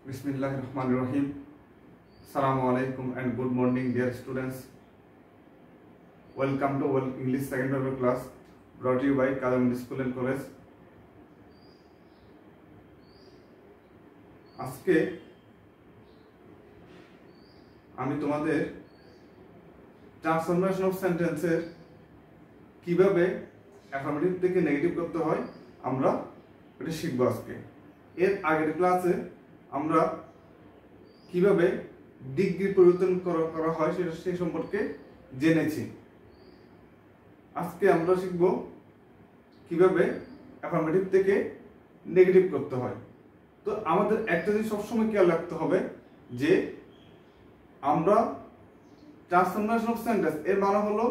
Bismillahirrahmanirrahim. Assalamu alaikum and good morning, dear students. Welcome to World English second paper class brought to you by Kadam School and College. আজকে আমি তোমাদের transformation of সেন্টেন্সের কিভাবে affirmative থেকে negative করতে হয় আমরা এটা শিখব আজকে। এর আগের ক্লাসে আমরা কিভাবে ডিগ্রি পরিবর্তন করা হয় সেটা সেই সম্পর্কে জেনেছি। আজকে আমরা শিখব কিভাবে অ্যাফার্মেটিভ থেকে নেগেটিভ করতে হয়। তো আমাদের একটা জিনিস সবসময় খেয়াল রাখতে হবে যে আমরা ট্রান্সফরমেশন অফ সেন্টেন্স এর মানে হলো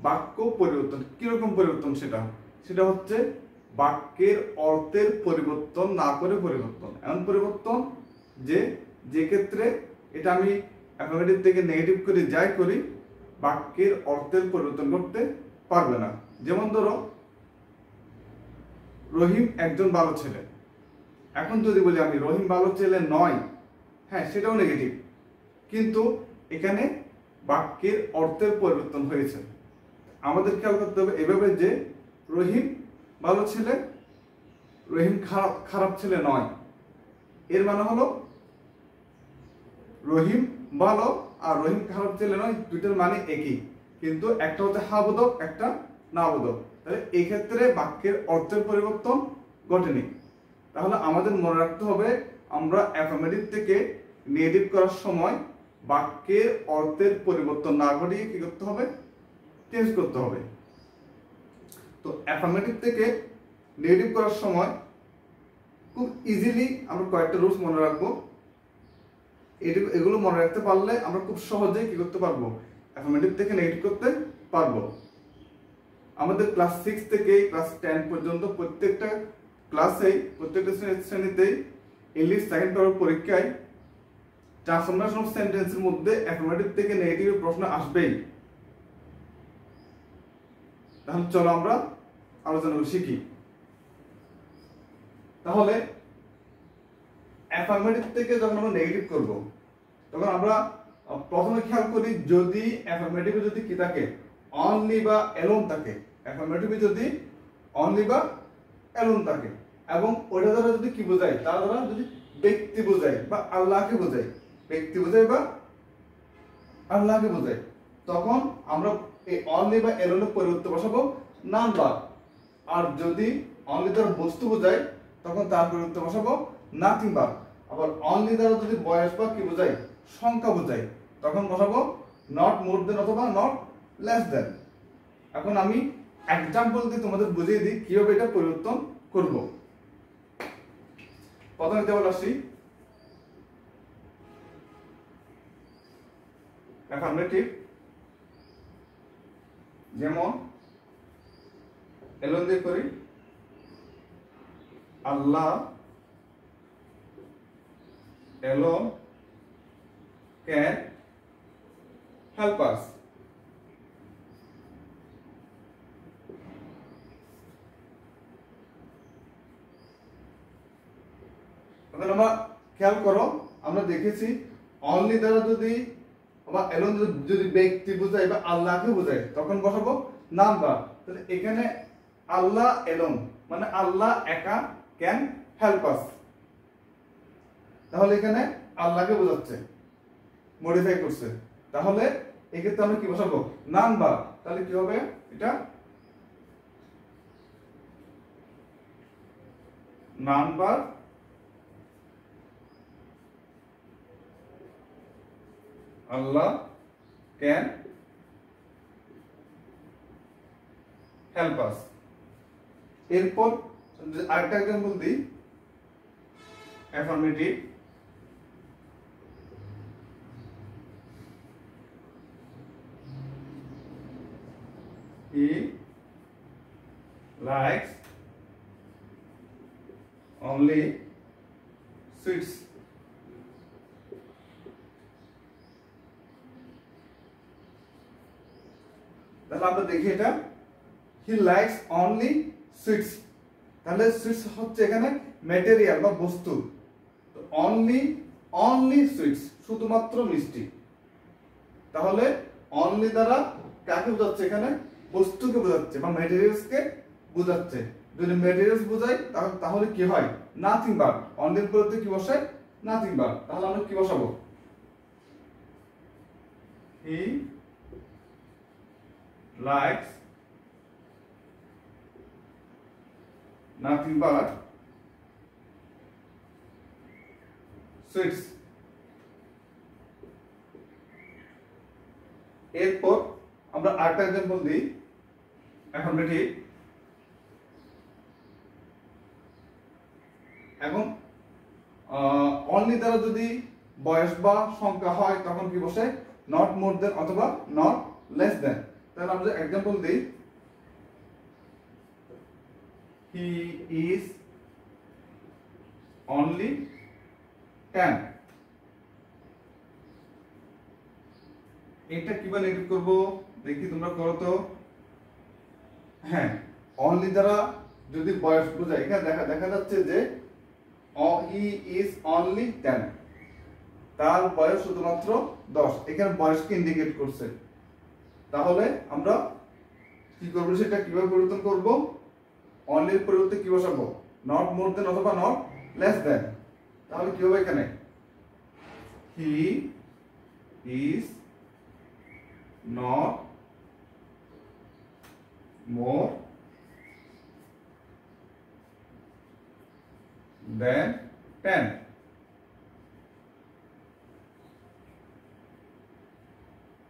বাক্য পরিবর্তন। কিরকম পরিবর্তন? সেটা হচ্ছে বাক্যের অর্থের পরিবর্তন না করে পরিবর্তন, এমন পরিবর্তন যে ক্ষেত্রে এটা আমি অ্যাফার্মেটিভ থেকে নেগেটিভ করে যাই করি বাক্যের অর্থের পরিবর্তন করতে পারবে না। যেমন ধরো রহিম একজন ভালো ছেলে, এখন যদি বলি আমি রহিম ভালো ছেলে নয়, হ্যাঁ সেটাও নেগেটিভ, কিন্তু এখানে বাক্যের অর্থের পরিবর্তন হয়েছে। আমাদের খেয়াল করতে হবে এভাবে যে রহিম ভালো ছেলে, রহিম খারাপ ছেলে নয়। এর মানে হলো রহিম ভালো আর রহিম খারাপ ছেলে নয়, দুইটার মানে একই, কিন্তু একটা হচ্ছে হা বোধক, একটা না বোধক। তাহলে এই ক্ষেত্রে বাক্যের অর্থের পরিবর্তন ঘটেনি। তাহলে আমাদের মনে রাখতে হবে আমরা অ্যাফার্মেটিভ থেকে নেগেটিভ করার সময় বাক্যের অর্থের পরিবর্তন না ঘটিয়ে কি করতে হবে? চেঞ্জ করতে হবে। তো অ্যাফার্মেটিভ থেকে নেগেটিভ করার সময় খুব ইজিলি আমরা কয়েকটা রুলস মনে রাখবো। এগুলো মনে রাখতে পারলে আমরা খুব সহজেই কি করতে পারবো? অ্যাফার্মেটিভ থেকে নেগেটিভ করতে পারবো। আমাদের ক্লাস 6 থেকে ক্লাস 10 পর্যন্ত প্রত্যেকটা ক্লাসেই প্রত্যেকটা শ্রেণীতেই ইংলিশ সেকেন্ড পেপার পরীক্ষায় ট্রান্সফরমেশন অফ সেন্টেন্সের মধ্যে অ্যাফার্মেটিভ থেকে নেগেটিভের প্রশ্ন আসবেই। তাহলে চলো আমরা আলোচনা শিখি। তাহলে অ্যাফার্মেটিভ থেকে যখন আমরা নেগেটিভ করব তখন আমরা প্রথমে খেয়াল করি যদি অ্যাফার্মেটিভে যদি কি থাকে, অনলি বা এলোন থাকে, অ্যাফার্মেটিভে যদি অনলি বা এলোন থাকে এবং ওটা দ্বারা যদি কি বোঝায়, তার দ্বারা যদি ব্যক্তি বোঝায় বা আল্লাহকে বোঝায়, ব্যক্তি বোঝায় বা আল্লাহকে বোঝায়, তখন আমরা এই অনলি বা এলোনের পরিবর্তে বসাবো নাম বার। আর যদি অনলি দ্বারা বস্তু বোঝায় তখন তার পরিবর্তে বসাবো নাথিং বার। আবার অনলি দ্বারা যদি বয়স বা কি বোঝায়, সংখ্যা বোঝায়, তখন বসাবো নট মোর দেন অথবা নট লেস দেন। এখন আমি এক্সাম্পল দিয়ে তোমাদের বুঝিয়ে দিই কিভাবে এটা পরিবর্তন করব। প্রথমে যেমন আসি অ্যাফার্মেটিভ, যেমন এলোন দিয়ে করি আল্লাহ alone can help us. আমরা খেয়াল করো, আমরা দেখেছি অনলি দ্বারা যদি বা এলোন যদি ব্যক্তি বোঝায় বা আল্লাহকে বোঝায় তখন বসাবো নাম বার। তাহলে এখানে আল্লাহ এলোন মানে আল্লাহ একা ক্যান হেল্প আস, তাহলে এখানে আল্লাহকে বোঝাচ্ছে, মডিফাই করছে। তাহলে এক্ষেত্রে আমরা কি বসাবো? নাম বার। তাহলে কি হবে? এটা নাম বার আল্লাহ ক্যান হেল্প আস। এরপর আরেকটা এক্সাম্পল দিই, affirmative he likes only sweets. তাহলে আমরা দেখি এটা he likes only sweets, তাহলে সুইটস হচ্ছে এখানে ম্যাটেরিয়াল বা বস্তু। তো অনলি অনলি সুইটস, শুধুমাত্র মিষ্টি। তাহলে অনলি দ্বারা কাকে বোঝাচ্ছে? এখানে বস্তুকে বোঝাচ্ছে বা ম্যাটেরিয়ালসকে বোঝাচ্ছে। যদি ম্যাটেরিয়ালস বোঝাই তাহলে কি হয়? Nothing but. অনলির পরিবর্তে কি বসায়? Nothing but. তাহলে আমরা কি বসাবো? He likes nothing but sweets. এরপর আমরা আরেকটা এক্সাম্পল দিই। এখন দেখি, এখন অনলি দ্বারা যদি বয়স বা সংখ্যা হয় তখন কি বসে? নট মোর দেন অথবা নট লেস দেন। তাহলে আমরা এক্সাম্পল দিই, হি ইজ অনলি 10। এটা কিভাবে নেগেটিভ করব দেখি, তোমরা করো তো। হ্যাঁ, অনলি দ্বারা যদি বয়স বোঝায়, এখানে দেখা যাচ্ছে যে হি ইজ অনলি 10, তার বয়স শুধুমাত্র 10। এখানে বয়সকে ইন্ডিকেট করছে। তাহলে আমরা কি করব? সেটা কিভাবে পরিবর্তন করব? অনলির পরিবর্তে কি বসাবো? নট মোর দেন অথবা নট লেস দেন। তাহলে কি হবে এখানে? He is not more than 10।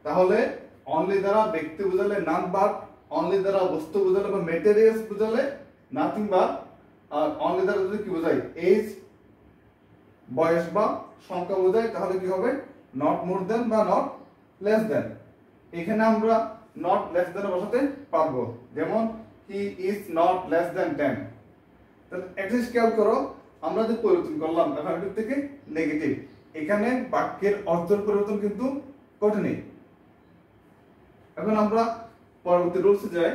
তাহলে অনলি দ্বারা ব্যক্তি বোঝালে নান বাট, অনলি দ্বারা বস্তু বোঝালে বা ম্যাটেরিয়ালস বোঝালে নাথিং বাট, আর অনলি দ্বারা যদি কি বোঝায়? এজ, বয়স বা সংখ্যা বোঝায়, তাহলে কি হবে? নট মোর দেন বা নট লেস দেন। এখানে আমরা নট লেস দেন বসাতে পারবো, যেমন he is not less than 10। তাহলে একটা খেয়াল করো, আমরা যে পরিবর্তন করলাম অ্যাফার্মেটিভ থেকে নেগেটিভ, এখানে বাক্যের অর্থের পরিবর্তন কিন্তু ঘটেনি। এখন আমরা পরবর্তী রুলসে যাই।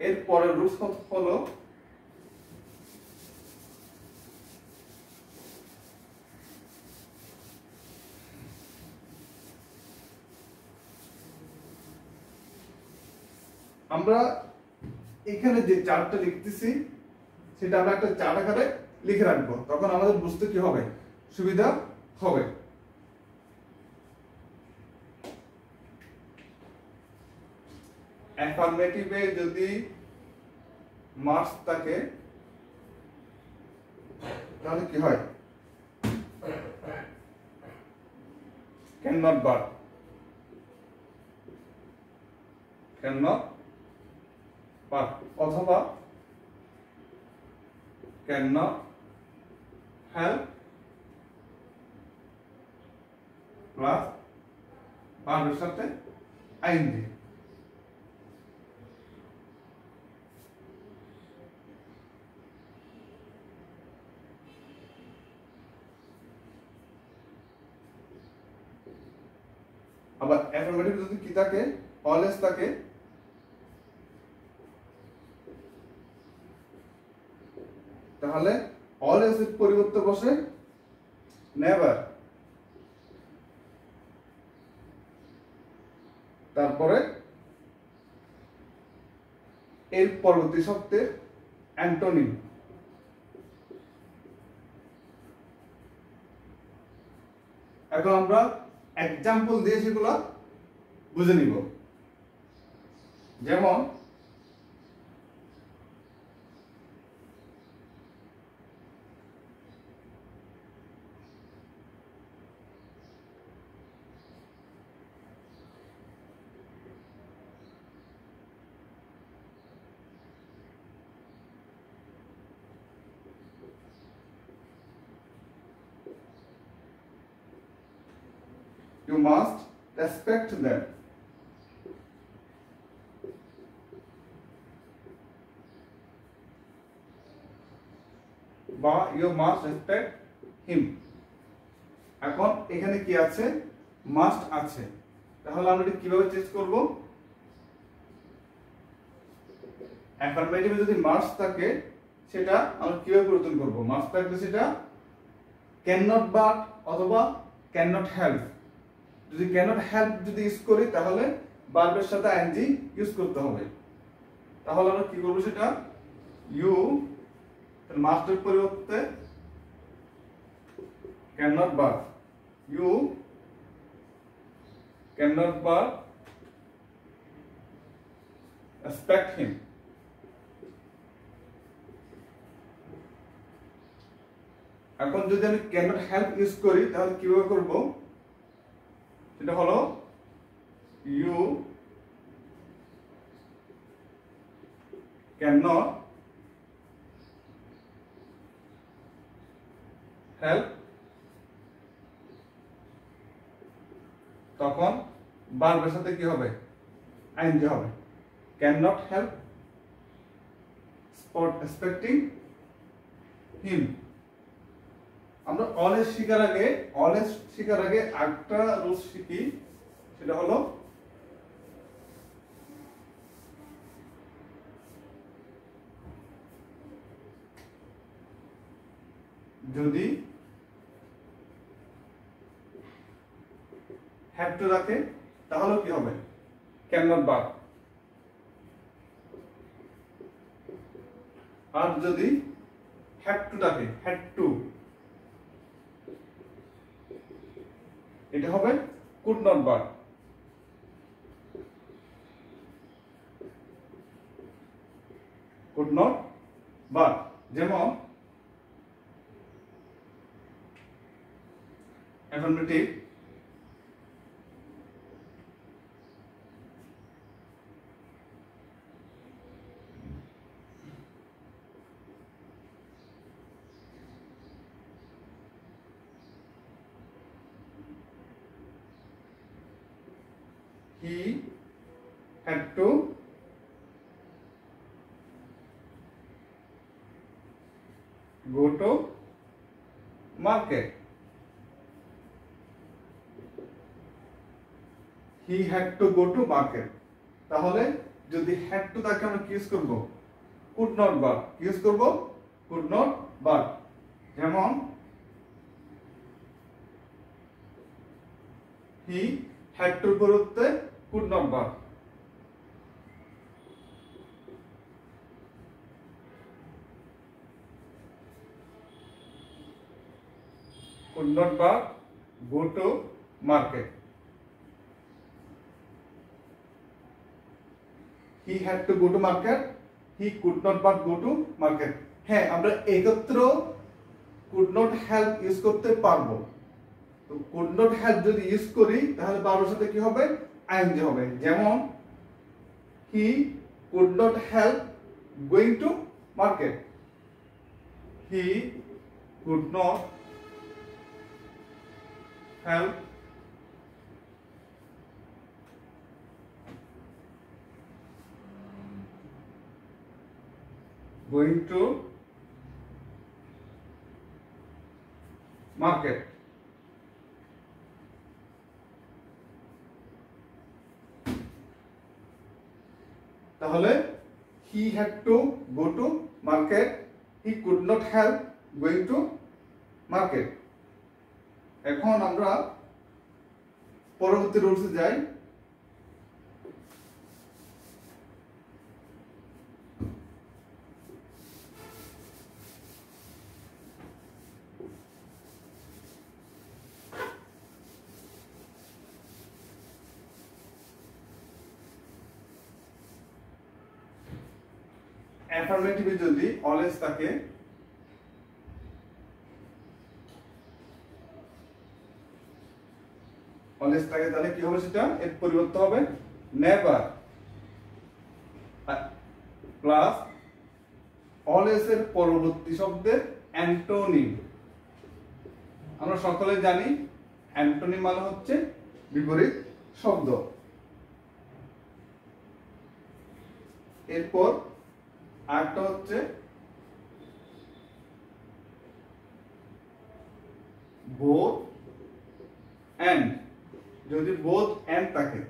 এর পরের রুলস হলো আমরা এখানে যে চার্টটা লিখতেছি সেটা আমরা একটা চার্ট আকারে লিখে রাখবো, তখন আমাদের বুঝতে কি হবে? সুবিধা হবে। অ্যাফার্মেটিভে যদি মার্কস থাকে তাহলে কি হয়? Can not but, can not but অথবা ক্যান নট হেল্প প্লাস ভার্বের সাথে আইএনজি। আবার অ্যাফার্মেটিভ যদি কি থাকে? অলওয়েজ থাকে। তাহলে অলওয়েজ এর পরিবর্তে বসে নেভার, তারপরে এর পরবর্তী শব্দের অ্যান্টোনিম। এখন আমরা এক্সাম্পল দিয়ে সেগুলো বুঝে নিব। যেমন you must respect them, বা you must respect him। এখন এখানে কি আছে? মাস্ট আছে। তাহলে আমরা এটা কিভাবে চেঞ্জ করব? অ্যাফার্মেটিভে যদি মাস্ট থাকে সেটা আমরা কিভাবে পরিবর্তন করব? মাস্ট থাকলে সেটা ক্যান নট বাট অথবা ক্যান নট হেল্প। যদি ক্যান নট হেল্প যদি ইউজ করি তাহলে ভার্বের সাথে আইএনজি ইউজ করতে হবে। তাহলে আমরা কি করব সেটা, ইউ মাস্টের পরিবর্তে cannot but, you cannot but expect him। এখন যদি আমি ক্যান নট হেল্প ইউজ করি তাহলে কিভাবে করব, সেটা হলো ইউ ক্যান নট হেল্প, তখন ভার্বের সাথে কি হবে, আইএনজি হবে। Can not help spot expecting him. আমরা অলওয়েজ শিখার আগে একটা রুলস শিখি, সেটা হলো যদি হ্যাভ টু রাখে তাহলে কি হবে, ক্যান নট বাট। আর যদি হ্যাভ টু রাখে, হ্যাড টু, এটা হবে could not but. Could not but, যেমন affirmative he had to go to market। he had to go to market, তাহলে যদি had to তাকে আমরা কি ইউজ করব, could not but ইউজ করব, could not but। যেমন he had to পরিবর্তে could not but। could not but go to market। he had to go to market, he could not but go to market। হ্যাঁ, আমরা একত্র could not help use করতে পারবো। তো could not help যদি use করি তাহলে ভার্বের সাথে কি হবে, আইএনজি হবে। যেমন he could not help going to market, he could not help going to market। তাহলে he had to go to market, he could not help going to market। এখন আমরা পরবর্তী রুলসে যাই। অ্যাফার্মেটিভে যদি অলওয়েজ থাকে, তাহলে কি হবে, সেটা এর পরিবর্তে হবে নেভার প্লাস অলওয়েজ এর পরবর্তী শব্দের অ্যান্টোনিম। আমরা সকলে জানি অ্যান্টোনিম মানে হচ্ছে বিপরীত শব্দ। এরপর আরেকটা হচ্ছে বোথ এন্ড। যদি বোথ এন্ড থাকে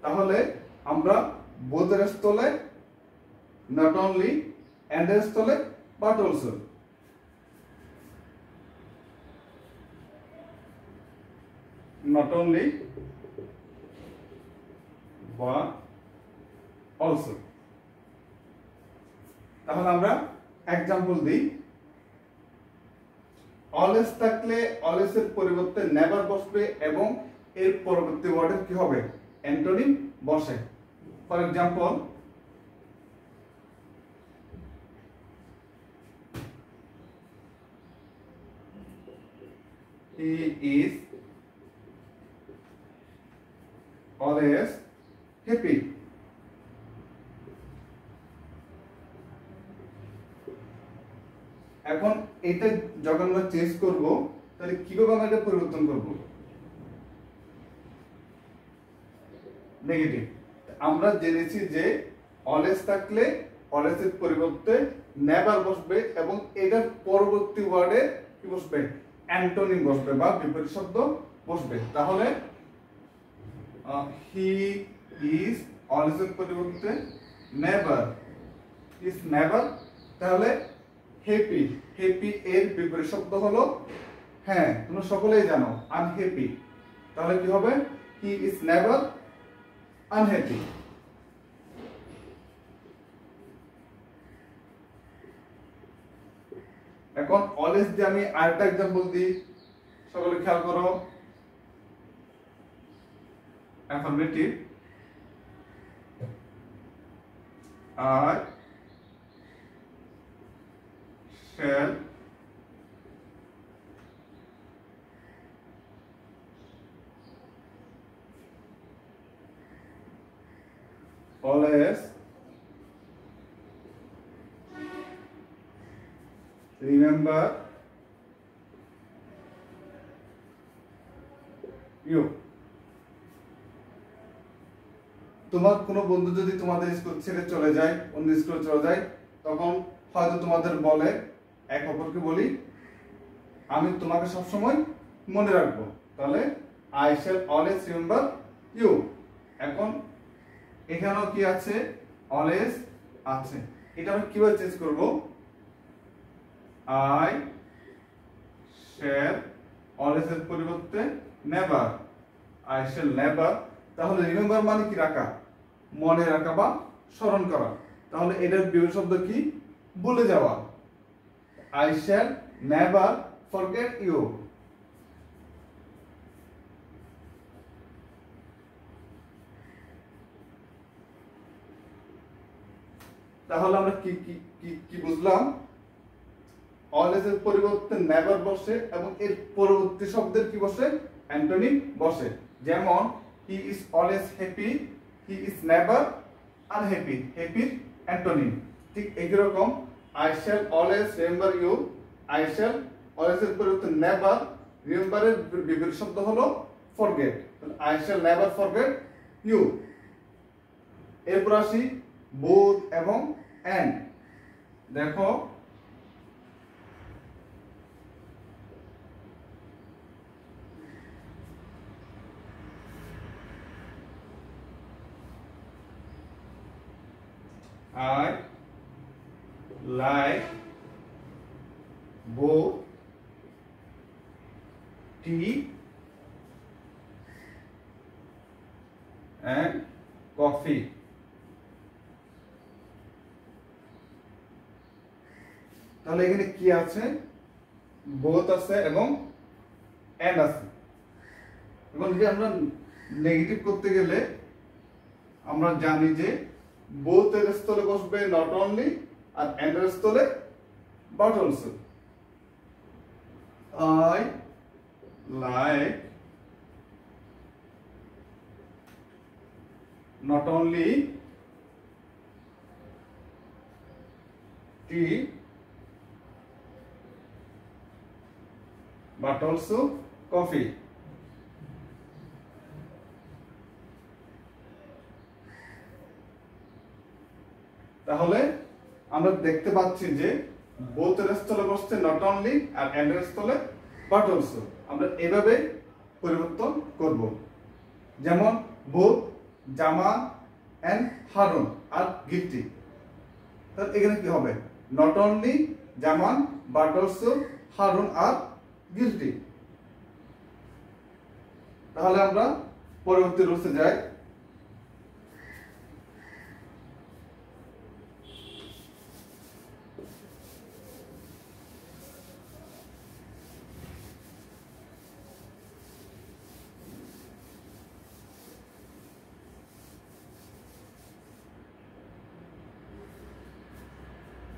তাহলে আমরা বোথ এর স্থলে নট অনলি, এন্ড এর স্থলে বাট অলসো। নট অনলি বা অলসো। তাহলে আমরা এক্সাম্পল দিই। অলওয়েজ থাকলে অলওয়েজ এর পরিবর্তে নেভার বসবে এবং এর পরবর্তী ওয়ার্ডের কি হবে, অ্যান্টোনিম বসে। For example, he is always happy। এখন এটা যখন আমরা চেঞ্জ করব তাহলে কিভাবে আমরা এটা পরিবর্তন করব, নেগেটিভ। আমরা জেনেছি যে অলওয়েজ থাকলে অলওয়েজ এর পরিবর্তে নেভার বসবে এবং এটার পরবর্তী ওয়ার্ডে কি বসবে, অ্যান্টোনিম বসবে বা বিপরীত শব্দ বসবে। তাহলে হি ইজ অলওয়েজ এর পরিবর্তে নেভার ইজ নেভার, তাহলে হ্যাপি, হ্যাপি এর বিপরীত শব্দ হলো, হ্যাঁ তোমরা সকলেই জানো, আনহ্যাপি। তাহলে কি হবে, হি ইজ নেভার আনহ্যাপি। এখন অলওয়েজ দিয়ে আমি আরেকটা एग्जांपल দিই, সকলে খেয়াল করো। Affirmative, I shall always remember you। তোমার কোনো বন্ধু যদি তোমাদের স্কুল ছেড়ে চলে যায়, অন্য স্কুলে চলে যায়, তখন হয়তো তোমাদের বলে, এক অপরকে বলি, আমি তোমাকে সবসময় মনে রাখবো। তাহলে I shall always remember you। এখন এখানেও কি আছে, always আছে। এটা আমরা কিভাবে চেঞ্জ করব, I shall always এর পরিবর্তে never, I shall never। তাহলে রিমেম্বার মানে কি, রাখা, মনে রাখা বা স্মরণ করা। তাহলে এটার বিপরীত শব্দ কি, ভুলে যাওয়া। I shall never forget you। তাহলে আমরা কি কি কি কি বুঝলাম, অলওয়েজ এর পরিবর্তে নেভার বসে এবং এর পরবর্তী শব্দের কি বসে, অ্যান্টোনিম বসে। যেমন he is always happy, he is never unhappy, হ্যাপির অ্যান্টোনিম। ঠিক একই রকম I shall always remember you, I shall always এর পরিবর্তে never, remember এর বিপরীত শব্দ হলো forget, I shall never forget you। এরপর আসি both এবং and। দেখো I like both tea and coffee। তাহলে এখানে কি আছে, both আছে এবং and আছে। এবং যদি আমরা নেগেটিভ করতে গেলে আমরা জানি যে both এর স্থলে বসবে not only আর and এর স্থলে but also। I like not only tea but also coffee। তাহলে আমরা দেখতে পাচ্ছি যে both এর স্থলে বসছে not only আর and এর স্থলে but also। আমরা এভাবে পরিবর্তন করব। যেমন both জামা and হারুন আর গিফটি। তাহলে এখানে কি হবে, not only Zaman but also Harun আর গিফটি। তাহলে আমরা পরবর্তী রুলসে যাই।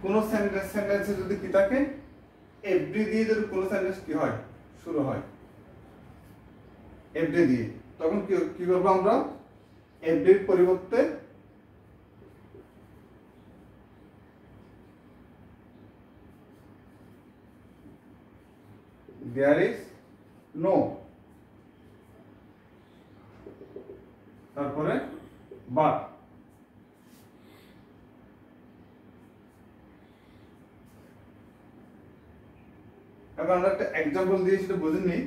কোন সেন্টেন্সে যদি কি থাকে, এভরি দিয়ে যদি কোন সেন্টেন্স কি হয়, শুরু হয় এভরি দিয়ে, তখন কি করব আমরা, এভরির পরিবর্তে দেয়ার ইজ নো, তারপরে বাট। এখন আমরা একটা এক্সাম্পল দিয়ে সেটা বুঝে নিই।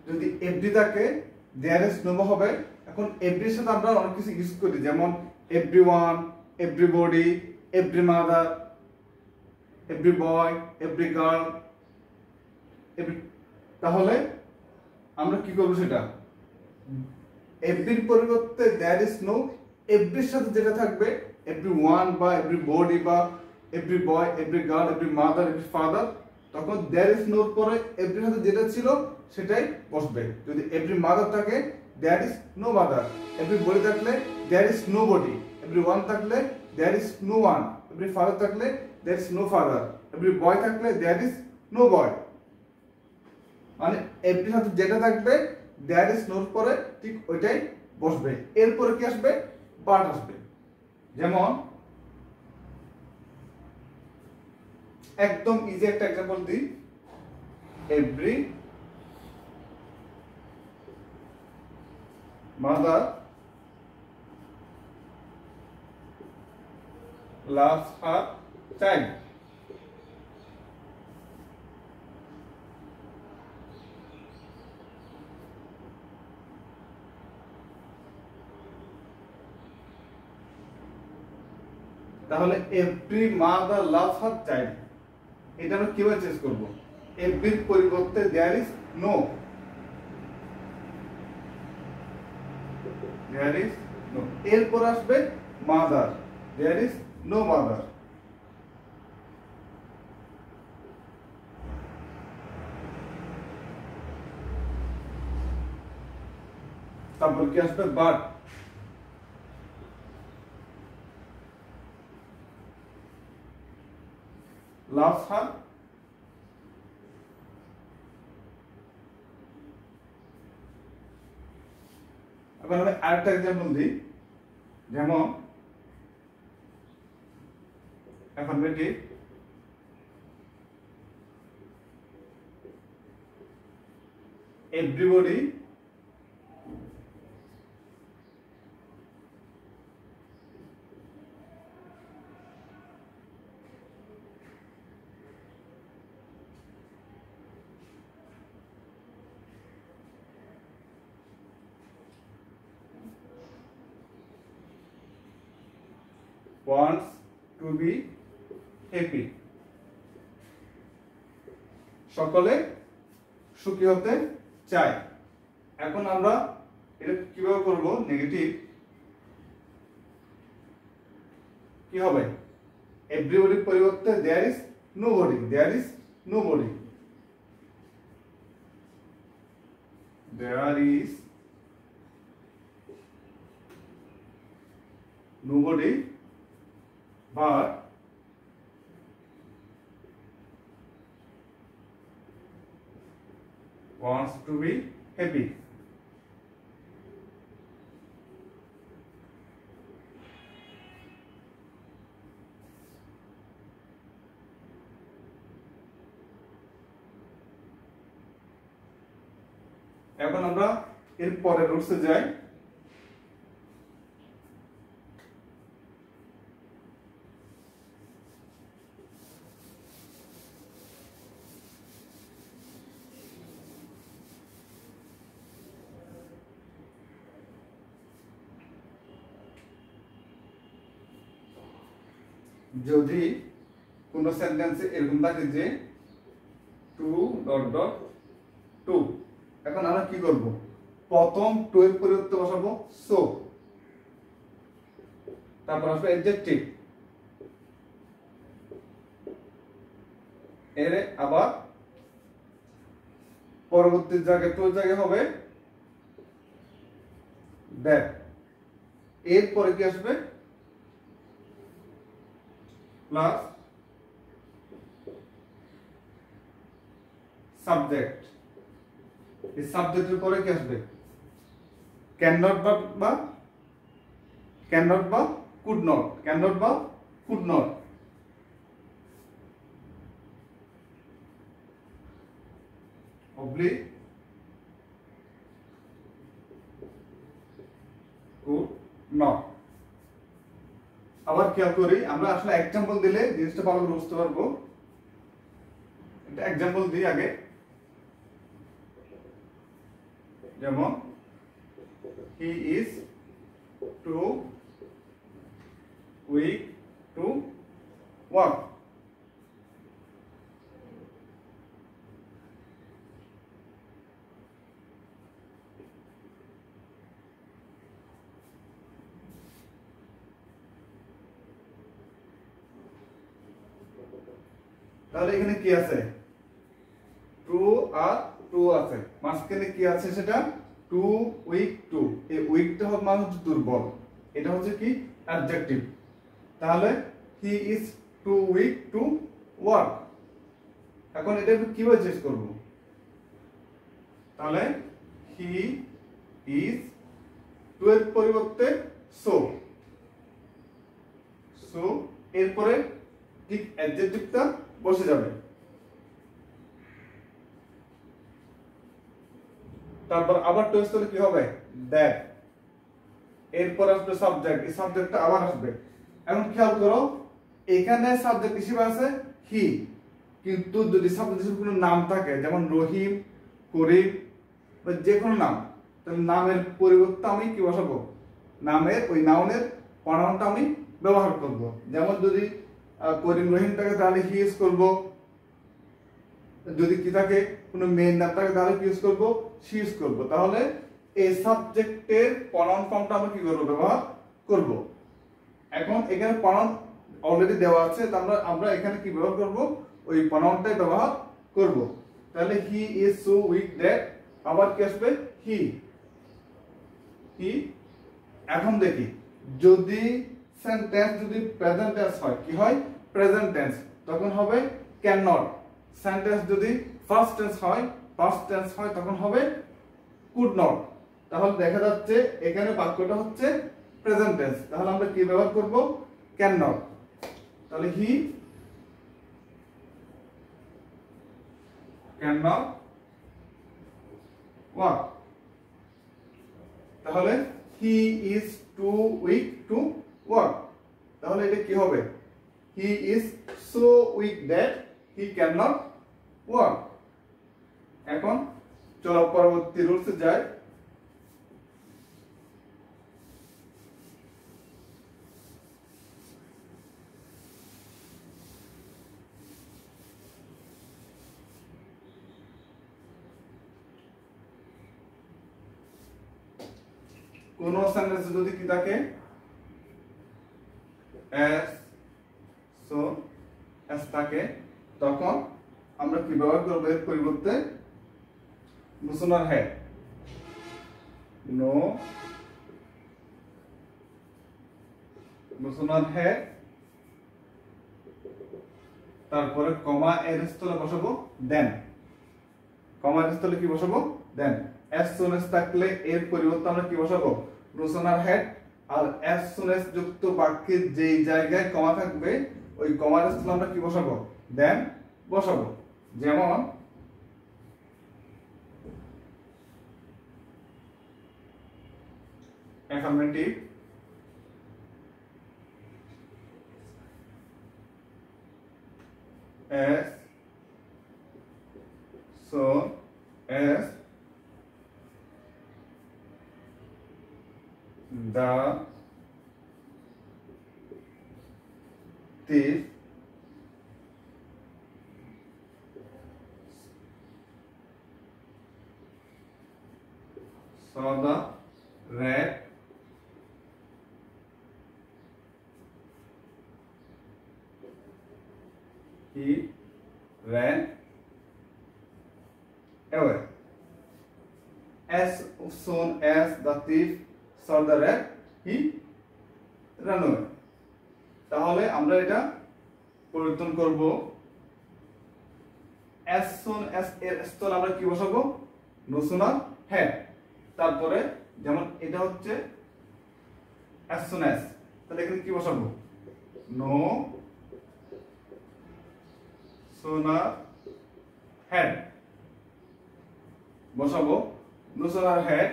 যদি এভরি থাকে দেয়ার ইজ নো হবে। এখন এভরির সাথে আমরা অনেক কিছু ইউজ করি, যেমন everyone, everybody, every mother, every বয়, এভরি গার্ল, তাহলে আমরা কি করব, সেটা এভরির পরিবর্তে দেয়ার ইজ নো, এভরির সাথে যেটা থাকবে, এভরিওয়ান বা এভরিবডি বা এভরি বয়, every girl, every mother, every father, তখন দেয়ার ইজ নোর পরে এভরির সাথে যেটা ছিল সেটাই বসবে। যদি এভরি মাদার থাকে there is no mother, every body থাকলে there is no body, every one থাকলে there is no one, every father থাকলে there is no father, every boy থাকলে দেয়ার ইজ নো বয়। মানে এভরির সাথে যেটা থাকবে দেয়ার ইজ নোর পরে ঠিক ওইটাই বসবে। এরপরে কি আসবে, বাট আসবে। যেমন একদম ইজি একটা এক্সাম্পল দিই, every mother loves her child. তাহলে every mother loves her child, এটা আমরা কিভাবে চেঞ্জ করব, এভরির পরিবর্তে there is no, there is no, এরপর আসবে mother, there is no mother. তারপর কি আসবে, বাট, loves her, এখন আমি আরেকটা এক্সাম্পল দিই, যেমন affirmative everybody wants to be happy, সকলে সুখী হতে চায়। এখন আমরা এটা কিভাবে করব, নেগেটিভ কি হবে, এভরিবডির পরিবর্তে there is nobody, there is nobody, there is nobody, but wants to be happy. এখন আমরা এর পরের রুটসে যাই। যদি কোন সেন্টেন্সে এরকম থাকে যে টু ডট ডট টু, এখন আমরা কি করব, প্রথম টু এর পরিবর্তে বসাবো সো, তারপর আসবে অ্যাডজেক্টিভ, এর আবার পরবর্তী জায়গায় টু জায়গায় হবে দ্যাট, এরপরে কি আসবে প্লাস সাবজেক্ট, এই সাবজেক্টের পরে কি আসবে ক্যান নট বা ক্যান নট বা কুড নট, ক্যান নট বা could not, oblique could not. আবার খেয়াল করি, আমরা আসলে এক্সাম্পল দিলে জিনিসটা ভালো করে বুঝতে পারবো। একটা এক্সাম্পল দিই আগে, যেমন he is too weak to walk, তাহলে এখানে কি আছে টু আর টু আছে, মাঝখানে কি আছে সেটা টু উইক টু, এই উইকটা হবে মানে হচ্ছে দুর্বল, এটা হচ্ছে কি অ্যাডজেক্টিভ। তাহলে he is too weak to work, এখন এটা কিভাবে চেঞ্জ করব, তাহলে হি ইজ টু এর পরিবর্তে সো, সো এরপরে ঠিক অ্যাডজেক্টিভটা বসে যাবে, তারপর আবার টু আসলে কি হবে দ্যাট, এরপর আসবে সাবজেক্ট, এই সাবজেক্টটা আবার আসবে। এখন খেয়াল করো এখানে সাবজেক্ট হিসেবে আছে হি, কিন্তু যদি সাবজেক্ট হিসেবে কোনো নাম থাকে যেমন রহিম, করিম বা যে কোনো নাম, তাহলে নামের পরিবর্তে আমি কি বসাবো, নামের ওই নাউনের প্রনাউনটা আমি ব্যবহার করব। যেমন যদি করিম রহিম থাকে তাহলে হি ইউজ করব, যদি কি থাকে কোনো মেয়ের নাম থাকে তাহলে কি ইউজ করব, সি ইউজ করব। তাহলে এই সাবজেক্টের প্রনাউন ফর্মটা আমরা কি করব, ব্যবহার করব। এখন এখানে প্রনাউন অলরেডি দেওয়া আছে, তাহলে আমরা এখানে কি ব্যবহার করব, ওই প্রনাউনটাই ব্যবহার করব। তাহলে he is so weak that, আবার কি আসবে হি, হি। এখন দেখি যদি সেন্টেন্স যদি প্রেজেন্ট টেন্স হয় কি হয় প্রেজেন্ট টেন্স, তখন হবে ক্যান নট। সেন্টেন্স যদি ফার্স্ট টেন্স হয়, পাস্ট টেন্স হয়, তখন হবে কুড নট। তাহলে দেখা যাচ্ছে এখানে বাক্যটা হচ্ছে প্রেজেন্ট টেন্স, তাহলে আমরা কি ব্যবহার করব, ক্যান নট। তাহলে হি ক্যান নট ওয়াক, তাহলে he is too weak to walk, তাহলে এটা কি হবে he is so weak that he can not walk. এখন চলো পরবর্তী রুলসে যাই। কোন সেন্টেন্স যদি কি থাকে as so as থাকে, তখন আমরা কি ব্যবহার করব, এর পরিবর্তে notional had, no notional had, তারপরে কমা এর স্থলে বসাবো দেন, কমা এর স্থলে কি বসাবো দেন। as soon as থাকলে এর পরিবর্তে আমরা কি বসাবো নোশনাল হ্যাড, আর as soon as যুক্ত বাক্যের যেই জায়গায় কমা থাকবে ওই কমার স্থলে আমরা কি বসাবো দেন বসাবো। যেমন affirmative, as soon as the thief saw the rat he ran away. As soon as the thief saw the rat, he ran away. তাহলে আমরা এটা পরিবর্তন করব। as soon as এর স্থলে আমরা কি বসাবো? no sooner had। তারপরে যেমন এটা হচ্ছে as soon as, তাহলে এখানে কি বসাবো? no sooner had বসাবো। no sooner had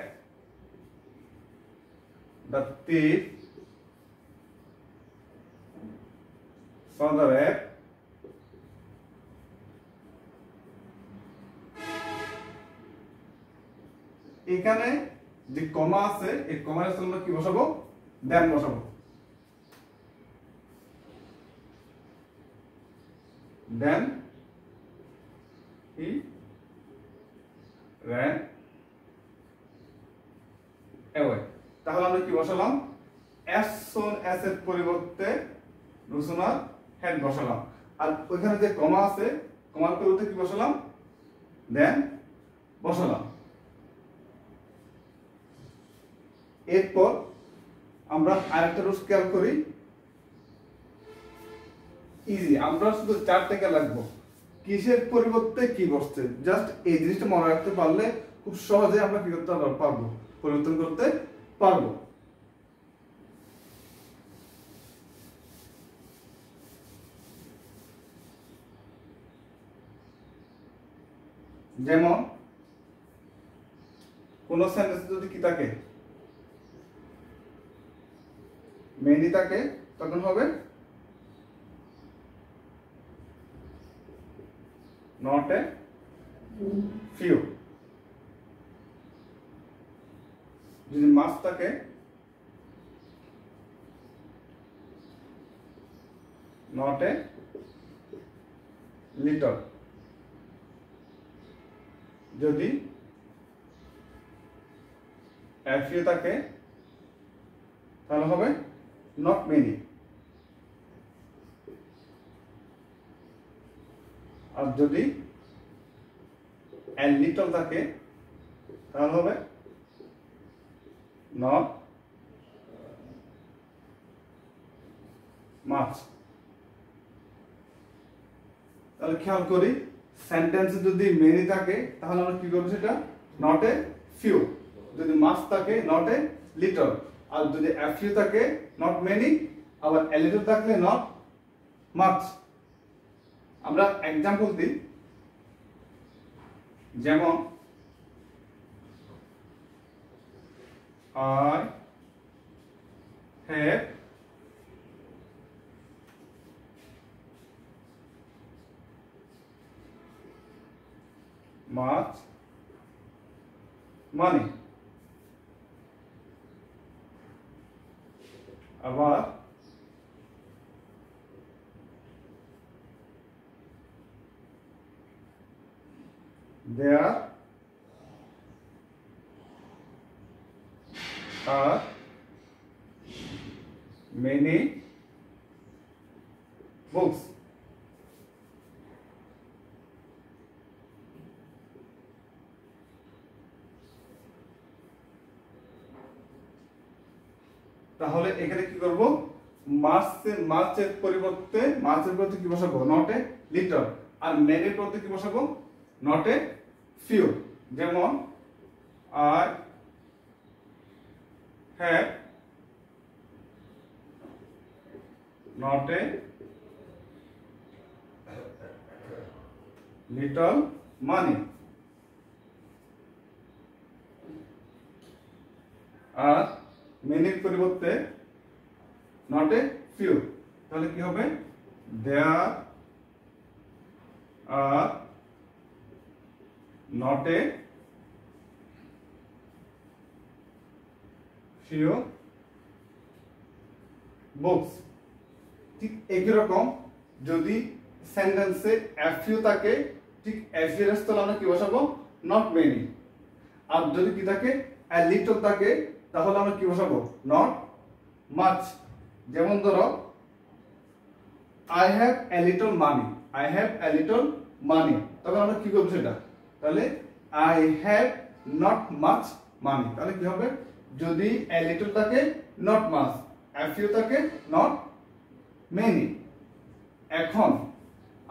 the thief saw the rat এখানে যে কমা আছে এই কমার স্থলে আমরা কি বসাবো? দেন বসাবো। দেন he ran away। তাহলে আমরা কি বসালাম? as soon as এর পরিবর্তে no sooner had বসালাম। আর ওইখানে যে কমা আছে কমার পরিবর্তে কি বসালাম? দেন বসালাম। এরপর আমরা আরেকটা রুলস খেয়াল করি। ইজি, আমরা শুধু 4 টাকা লাগবো কিসের পরিবর্তে কি বসছে। জাস্ট এই জিনিসটা মনে রাখতে পারলে খুব সহজে আমরা কি করতে পারবো? পরিবর্তন করতে পারবো। যেমন কোন সেন্টেন্স যদি কি থাকে? মেনি থাকে, তখন হবে not a few। যদি মাস থাকে not a little। যদি a few থাকে তাহলে হবে not many। আর যদি a little থাকে তাহলে হবে not much। তাহলে খেয়াল করি সেন্টেন্সে যদি many থাকে তাহলে আমরা কি করব? সেটা not a few। যদি much থাকে not a little। আর যদি a few থাকে not many। আবার a little থাকলে not much। আমরা एग्जांपल দিই। যেমন I have much money। আবার there are many books। তাহলে এখানে কি করব? মার্চের পরিবর্তে কি বসাবো? not a little। আর মেনির পরিবর্তে কি বসাবো? not a few। যেমন I have not a little money। আর মেনির পরিবর্তে not a few। তাহলে কি হবে? there are not a few books। ঠিক একই রকম যদি সেন্টেন্সে a few থাকে, ঠিক a few এর স্থলে আমরা কি বসাবো? not many। আর যদি কি থাকে a little থাকে তাহলে আমরা কি বসাবো? not much। যেমন ধরো I have a little money, I have a little money, তখন আমরা কি করব সেটা? তাহলে I have not much money, তাহলে কি হবে? যদি a little থাকে not much, a few থাকে not many। এখন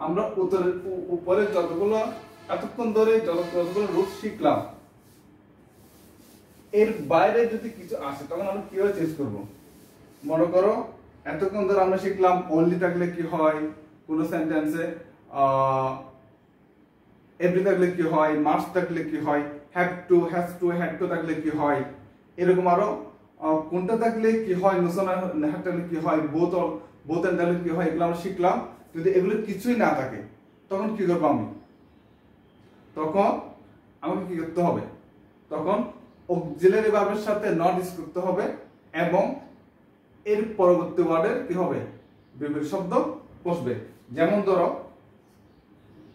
আমরা উপরে যতগুলো এতক্ষণ ধরে যতগুলো রুট শিখলাম, এর বাইরে যদি কিছু আসে তখন আমরা কিভাবে চেঞ্জ করব? মনে করো এতক্ষণ ধরে আমরা শিখলাম অনলি থাকলে কি হয়, কোন সেন্টেন্সে এভরি থাকলে কি হয়, মাস্ট থাকলে কি হয়, have to, has to, had to থাকলে কি হয়, এরকম আরো কোনটা থাকলে কি হয়, নোশন হ্যাড থাকলে কি হয়, বোথ এন্ড থাকলে কি হয়, এগুলো আমরা শিখলাম। যদি এগুলো কিছুই না থাকে তখন কি করবো আমি? তখন আমাকে কি করতে হবে? তখন অক্সিলারি ভার্বের সাথে নট ইউজ করতে হবে এবং এর পরবর্তী ওয়ার্ডের কি হবে? বিপরীত শব্দ বসবে। যেমন ধরো